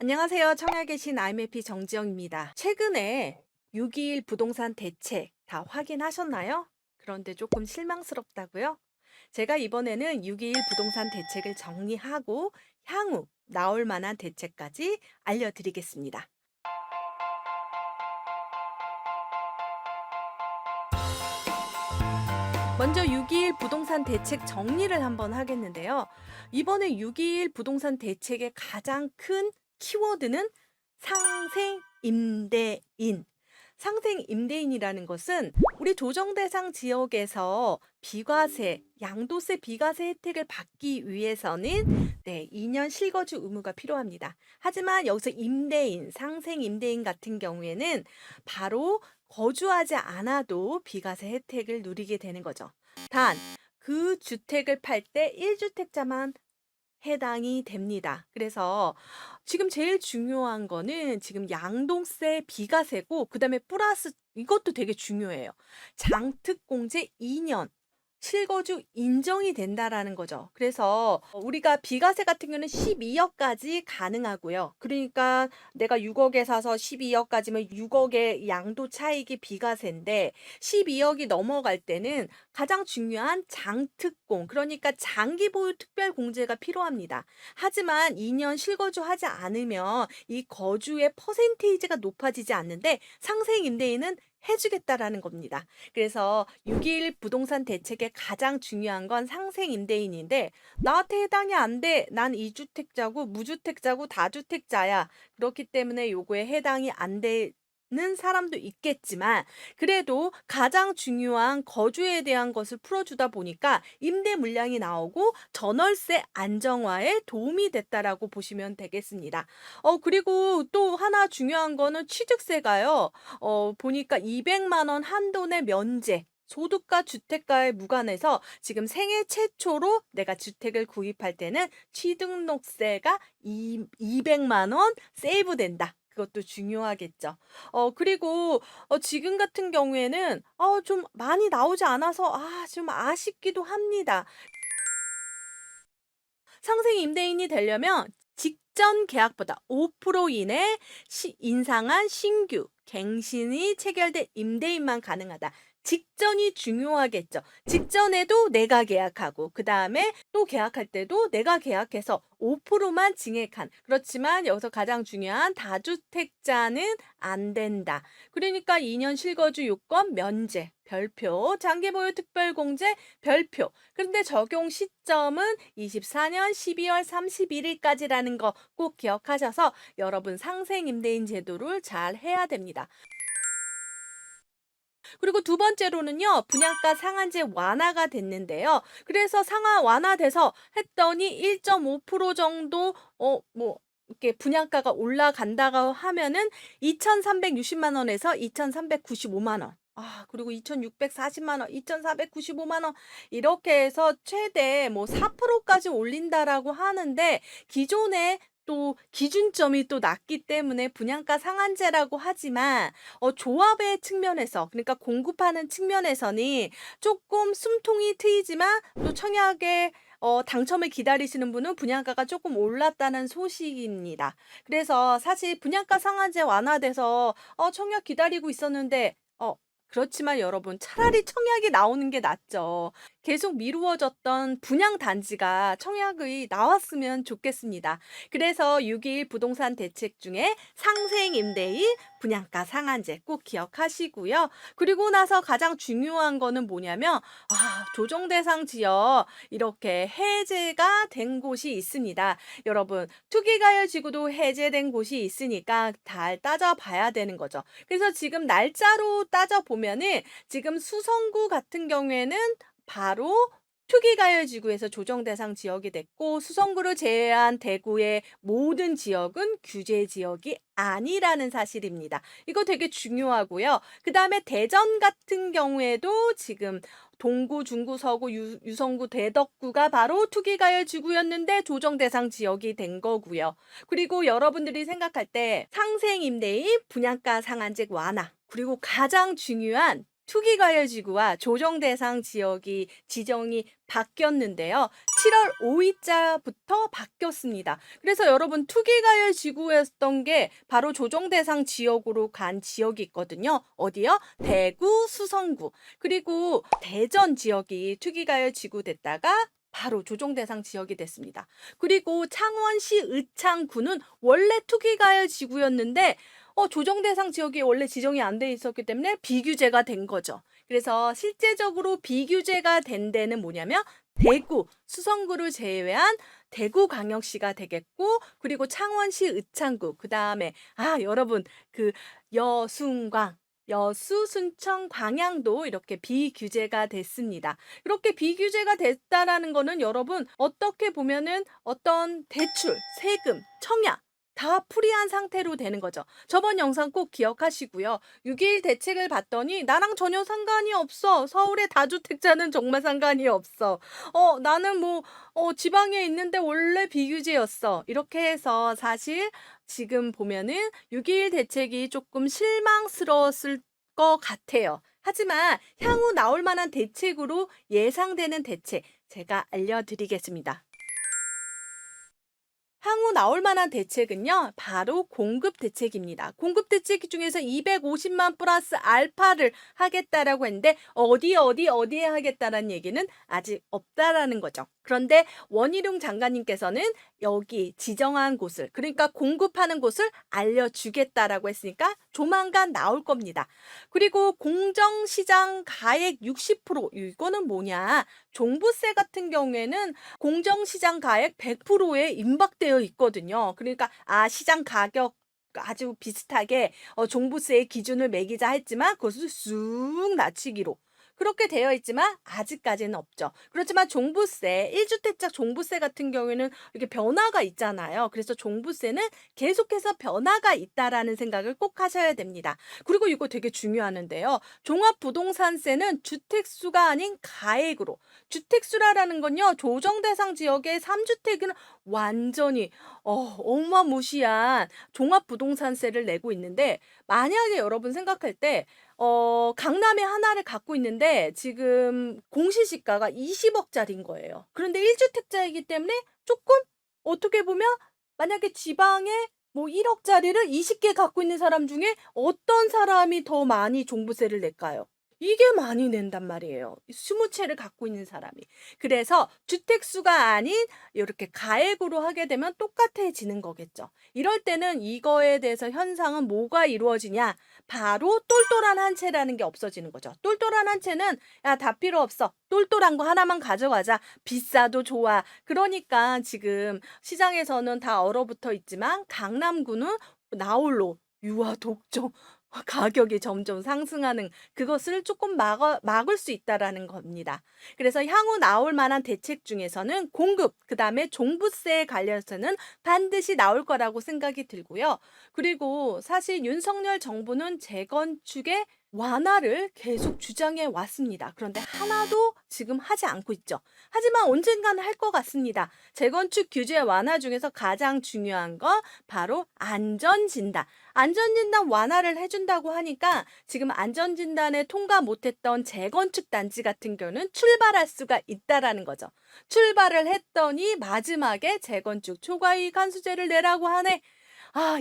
안녕하세요. 청약에 계신 IMFP 정지영입니다. 최근에 6.21 부동산 대책 다 확인하셨나요? 그런데 조금 실망스럽다고요? 제가 이번에는 6.21 부동산 대책을 정리하고 향후 나올 만한 대책까지 알려드리겠습니다. 먼저 6.21 부동산 대책 정리를 한번 하겠는데요. 이번에 6.21 부동산 대책의 가장 큰 키워드는 상생 임대인. 상생 임대인이라는 것은 우리 조정 대상 지역에서 비과세, 양도세 비과세 혜택을 받기 위해서는 2년 실거주 의무가 필요합니다. 하지만 여기서 임대인, 상생 임대인 같은 경우에는 바로 거주하지 않아도 비과세 혜택을 누리게 되는 거죠. 단, 그 주택을 팔 때 1주택자만 해당이 됩니다. 그래서 지금 제일 중요한 거는 지금 양도세 비과세고 그다음에 플러스 이것도 되게 중요해요. 장특공제 2년 실거주 인정이 된다라는 거죠. 그래서 우리가 비과세 같은 경우는 12억까지 가능하고요. 그러니까 내가 6억에 사서 12억까지면 6억의 양도 차익이 비과세인데 12억이 넘어갈 때는 가장 중요한 장특공, 그러니까 장기 보유 특별 공제가 필요합니다. 하지만 2년 실거주하지 않으면 이 거주의 퍼센테이지가 높아지지 않는데 상생 임대인은 해주겠다라는 겁니다. 그래서 6.21 부동산 대책의 가장 중요한 건 상생 임대인인데 나한테 해당이 안 돼. 난 이주택자고 무주택자고 다주택자야. 그렇기 때문에 요거에 해당이 안 되는 사람도 있겠지만 그래도 가장 중요한 거주에 대한 것을 풀어주다 보니까 임대 물량이 나오고 전월세 안정화에 도움이 됐다라고 보시면 되겠습니다. 그리고 또 하나 중요한 거는 취득세가요. 보니까 200만 원 한도 내 면제. 소득과 주택가에 무관해서 지금 생애 최초로 내가 주택을 구입할 때는 취등록세가 200만 원 세이브 된다. 그것도 중요하겠죠. 그리고 지금 같은 경우에는 좀 많이 나오지 않아서 좀 아쉽기도 합니다. 상생 임대인이 되려면 직전 계약보다 5% 이내 인상한 신규 갱신이 체결된 임대인만 가능하다. 직전이 중요하겠죠. 직전에도 내가 계약하고 그다음에 또 계약할 때도 내가 계약해서 5%만 증액한. 그렇지만 여기서 가장 중요한 다주택자는 안 된다. 그러니까 2년 실거주 요건 면제, 별표, 장기 보유 특별 공제, 별표. 그런데 적용 시점은 24년 12월 31일까지라는 거 꼭 기억하셔서 여러분 상생 임대인 제도를 잘 해야 됩니다. 그리고 두 번째로는요, 분양가 상한제 완화가 됐는데요. 그래서 상한 완화돼서 했더니 1.5% 정도, 이렇게 분양가가 올라간다고 하면은 2,360만 원에서 2,395만 원. 그리고 2,640만 원, 2,495만 원, 이렇게 해서 최대 4%까지 올린다라고 하는데, 기존에 또 기준점이 또 낮기 때문에 분양가 상한제라고 하지만 조합의 측면에서 그러니까 공급하는 측면에서는 조금 숨통이 트이지만 또 청약에 당첨을 기다리시는 분은 분양가가 조금 올랐다는 소식입니다. 그래서 사실 분양가 상한제 완화돼서 청약 기다리고 있었는데 그렇지만 여러분 차라리 청약이 나오는 게 낫죠. 계속 미루어졌던 분양 단지가 청약이 나왔으면 좋겠습니다. 그래서 6.21 부동산 대책 중에 상생 임대인 분양가 상한제 꼭 기억하시고요. 그리고 나서 가장 중요한 거는 뭐냐면 조정 대상 지역 이렇게 해제가 된 곳이 있습니다. 여러분 투기가열 지구도 해제된 곳이 있으니까 잘 따져봐야 되는 거죠. 그래서 지금 날짜로 따져보면은 지금 수성구 같은 경우에는 바로 투기가열지구에서 조정대상 지역이 됐고 수성구를 제외한 대구의 모든 지역은 규제 지역이 아니라는 사실입니다. 이거 되게 중요하고요. 그 다음에 대전 같은 경우에도 지금 동구, 중구, 서구, 유성구, 대덕구가 바로 투기가열지구였는데 조정대상 지역이 된 거고요. 그리고 여러분들이 생각할 때 상생임대인 분양가 상한제 완화 그리고 가장 중요한 투기과열지구와 조정대상 지역이 지정이 바뀌었는데요. 7월 5일자부터 바뀌었습니다. 그래서 여러분 투기과열 지구였던 게 바로 조정 대상 지역으로 간 지역이 있거든요. 어디요? 대구, 수성구. 그리고 대전 지역이 투기과열 지구 됐다가 바로 조정 대상 지역이 됐습니다. 그리고 창원시 의창구는 원래 투기과열 지구였는데 조정 대상 지역이 원래 지정이 안 돼 있었기 때문에 비규제가 된 거죠. 그래서 실제적으로 비규제가 된 데는 뭐냐면 대구, 수성구를 제외한 대구광역시가 되겠고, 그리고 창원시 의창구, 그 다음에 여러분 그 여순광, 여수, 순천, 광양도 이렇게 비규제가 됐습니다. 이렇게 비규제가 됐다라는 거는 여러분 어떻게 보면은 어떤 대출, 세금, 청약 다 프리한 상태로 되는 거죠. 저번 영상 꼭 기억하시고요. 6.21 대책을 봤더니 나랑 전혀 상관이 없어. 서울의 다주택자는 정말 상관이 없어. 나는 지방에 있는데 원래 비규제였어. 이렇게 해서 사실 지금 보면은 6.21 대책이 조금 실망스러웠을 것 같아요. 하지만 향후 나올 만한 대책으로 예상되는 대책 제가 알려드리겠습니다. 향후 나올 만한 대책은요, 바로 공급 대책입니다. 공급 대책 중에서 250만 플러스 알파를 하겠다라고 했는데, 어디에 하겠다라는 얘기는 아직 없다라는 거죠. 그런데 원희룡 장관님께서는 여기 지정한 곳을, 그러니까 공급하는 곳을 알려주겠다라고 했으니까 조만간 나올 겁니다. 그리고 공정시장 가액 60%, 이거는 뭐냐? 종부세 같은 경우에는 공정시장 가액 100%에 임박되어 있거든요. 그러니까 시장 가격 아주 비슷하게 종부세의 기준을 매기자 했지만 그것을 쑥 낮추기로 그렇게 되어 있지만 아직까지는 없죠. 그렇지만 종부세, 1주택자 종부세 같은 경우에는 이렇게 변화가 있잖아요. 그래서 종부세는 계속해서 변화가 있다라는 생각을 꼭 하셔야 됩니다. 그리고 이거 되게 중요하는데요. 종합부동산세는 주택수가 아닌 가액으로. 주택수라는 건요. 조정대상 지역의 3주택은 완전히 어마무시한 종합부동산세를 내고 있는데, 만약에 여러분 생각할 때 강남에 하나를 갖고 있는데 지금 공시지가가 20억짜리인 거예요. 그런데 1주택자이기 때문에 조금 어떻게 보면 만약에 지방에 1억짜리를 20개 갖고 있는 사람 중에 어떤 사람이 더 많이 종부세를 낼까요? 이게 많이 낸단 말이에요. 20채를 갖고 있는 사람이. 그래서 주택수가 아닌 이렇게 가액으로 하게 되면 똑같아지는 거겠죠. 이럴 때는 이거에 대해서 현상은 뭐가 이루어지냐? 바로 똘똘한 한 채라는 게 없어지는 거죠. 똘똘한 한 채는 다 필요 없어. 똘똘한 거 하나만 가져가자. 비싸도 좋아. 그러니까 지금 시장에서는 다 얼어붙어 있지만 강남구는 나홀로 유아 독점 가격이 점점 상승하는 그것을 조금 막을 수 있다라는 겁니다. 그래서 향후 나올 만한 대책 중에서는 공급, 그 다음에 종부세에 관련해서는 반드시 나올 거라고 생각이 들고요. 그리고 사실 윤석열 정부는 재건축의 완화를 계속 주장해 왔습니다. 그런데 하나도 지금 하지 않고 있죠. 하지만 언젠가는 할 것 같습니다. 재건축 규제 완화 중에서 가장 중요한 건 바로 안전진단. 안전진단 완화를 해준다고 하니까 지금 안전진단에 통과 못했던 재건축 단지 같은 경우는 출발할 수가 있다라는 거죠. 출발을 했더니 마지막에 재건축 초과이익 환수제를 내라고 하네.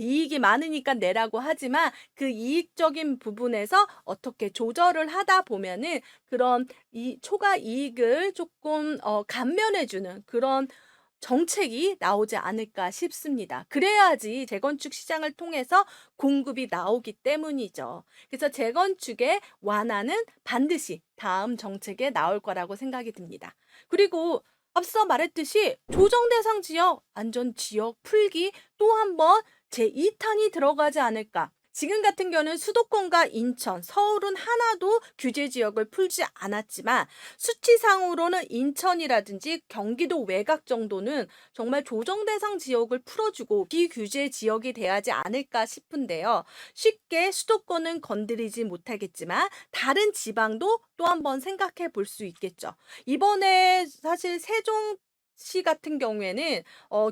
이익이 많으니까 내라고 하지만 그 이익적인 부분에서 어떻게 조절을 하다 보면은 그런 이 초과 이익을 조금 감면해주는 그런 정책이 나오지 않을까 싶습니다. 그래야지 재건축 시장을 통해서 공급이 나오기 때문이죠. 그래서 재건축의 완화는 반드시 다음 정책에 나올 거라고 생각이 듭니다. 그리고 앞서 말했듯이 조정 대상 지역, 안전 지역 풀기 또 한번 제2탄이 들어가지 않을까. 지금 같은 경우는 수도권과 인천, 서울은 하나도 규제 지역을 풀지 않았지만 수치상으로는 인천이라든지 경기도 외곽 정도는 정말 조정 대상 지역을 풀어주고 비규제 지역이 돼야지 않을까 싶은데요. 쉽게 수도권은 건드리지 못하겠지만 다른 지방도 또 한번 생각해 볼 수 있겠죠. 이번에 사실 세종시 같은 경우에는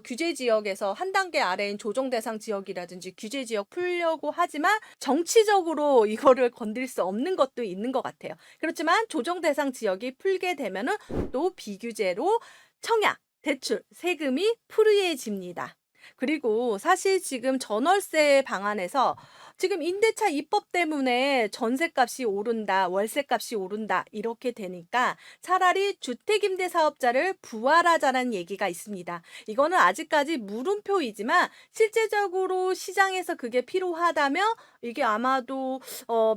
규제 지역에서 한 단계 아래인 조정 대상 지역이라든지 규제 지역 풀려고 하지만 정치적으로 이거를 건들 수 없는 것도 있는 것 같아요. 그렇지만 조정 대상 지역이 풀게 되면은 또 비규제로 청약, 대출, 세금이 프리해집니다. 그리고 사실 지금 전월세 방안에서 지금 임대차 입법 때문에 전셋값이 오른다, 월세값이 오른다, 이렇게 되니까 차라리 주택임대사업자를 부활하자는 얘기가 있습니다. 이거는 아직까지 물음표이지만 실제적으로 시장에서 그게 필요하다면 이게 아마도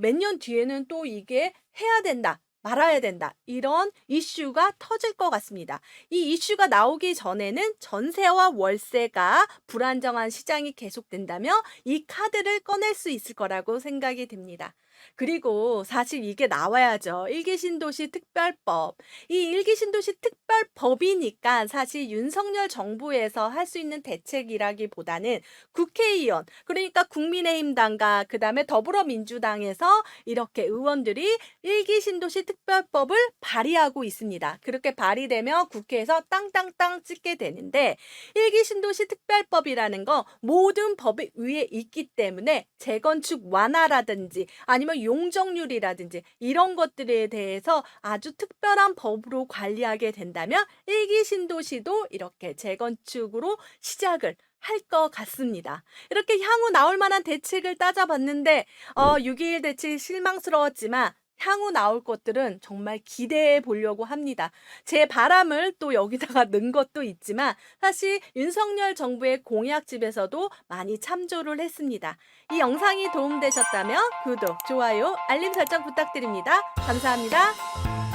몇 년 뒤에는 또 이게 해야 된다. 말아야 된다. 이런 이슈가 터질 것 같습니다. 이 이슈가 나오기 전에는 전세와 월세가 불안정한 시장이 계속된다면 이 카드를 꺼낼 수 있을 거라고 생각이 됩니다. 그리고 사실 이게 나와야죠. 일기 신도시 특별법. 이 일기 신도시 특별법이니까 사실 윤석열 정부에서 할 수 있는 대책이라기보다는 국회의원, 그러니까 국민의힘당과 그다음에 더불어민주당에서 이렇게 의원들이 일기 신도시 특별법을 발의하고 있습니다. 그렇게 발의되면 국회에서 땅땅땅 찍게 되는데 일기 신도시 특별법이라는 거 모든 법 위에 있기 때문에 재건축 완화라든지 아니면 용적률이라든지 이런 것들에 대해서 아주 특별한 법으로 관리하게 된다면 일기 신도시도 이렇게 재건축으로 시작을 할 것 같습니다. 이렇게 향후 나올 만한 대책을 따져봤는데 6.21 대책 실망스러웠지만 향후 나올 것들은 정말 기대해 보려고 합니다. 제 바람을 또 여기다가 넣은 것도 있지만 사실 윤석열 정부의 공약집에서도 많이 참조를 했습니다. 이 영상이 도움되셨다면 구독, 좋아요, 알림 설정 부탁드립니다. 감사합니다.